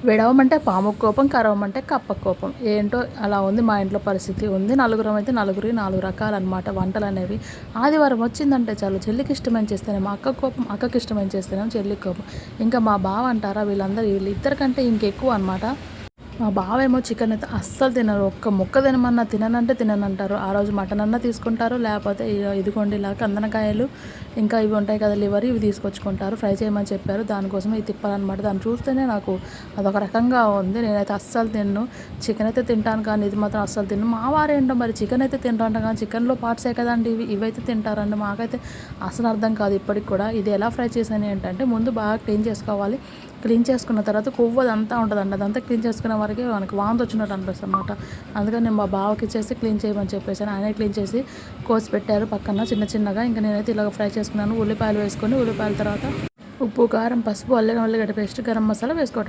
విడవమంటే పాము కోపం, కరవమంటే కప్ప కోపం. ఏంటో అలా ఉంది మా ఇంట్లో పరిస్థితి ఉంది. నలుగురం అయితే నలుగురికి 4 రకాలన్నమాట వంటలనేవి. ఆదివారం వచ్చిందంటే చాలు చెల్లికి ఇష్టమైనది చేస్తేనేమో అక్కకి కోపం, అక్కకి ఇష్టమైనది చేస్తేనేమో చెల్లికి కోపం. ఇంకా మా బావ అంటారా వీళ్ళిద్దరి కంటే ఇంకెక్కువ అనమాట. మా బావేమో చికెన్ అయితే అస్సలు తినరు. ఒక్క ముక్క తినమన్నా తిననంటే తిననంటారు. ఆ రోజు మటన్ అన్నా తీసుకుంటారు, లేకపోతే ఇదిగోండి ఇలా కందనకాయలు ఇంకా ఇవి ఉంటాయి కదా లివర్, ఇవి తీసుకొచ్చుకుంటారు. ఫ్రై చేయమని చెప్పారు. దానికోసం ఇది తిప్పాలన్నమాట. దాన్ని చూస్తేనే నాకు అదొక రకంగా ఉంది. నేనైతే అస్సలు తిన్ను. చికెన్ అయితే తింటాను కానీ ఇది మాత్రం అస్సలు తిన్ను. మా వారేంటో మరి చికెన్ అయితే తింటారంట కానీ చికెన్లో పార్ట్సే కదండి ఇవైతే తింటారండి. మాకైతే అసలు అర్థం కాదు ఇప్పటికి కూడా. ఇది ఎలా ఫ్రై చేశాను ఏంటంటే ముందు బాగా క్లీన్ చేసుకోవాలి. క్లీన్ చేసుకున్న తర్వాత కొవ్వు అదంతా ఉంటుందండి. అదంతా క్లీన్ చేసుకునే వరకే మనకి వాంతి వచ్చినట్టు అనిపిస్తుంది అనమాట. అందుకని నేను మా బావకి ఇచ్చేసి క్లీన్ చేయమని చెప్పేసాను. ఆయనే క్లీన్ చేసి కోసి పెట్టారు పక్కన చిన్న చిన్నగా. ఇంకా నేనైతే ఇలాగ ఫ్రై చేసుకున్నాను. ఉల్లిపాయలు వేసుకొని ఉల్లిపాయల తర్వాత ఉప్పు, కారం, పసుపు, అల్లం వెల్లిగడ్డ పేస్ట్, గరం మసాలా వేసుకోవటం.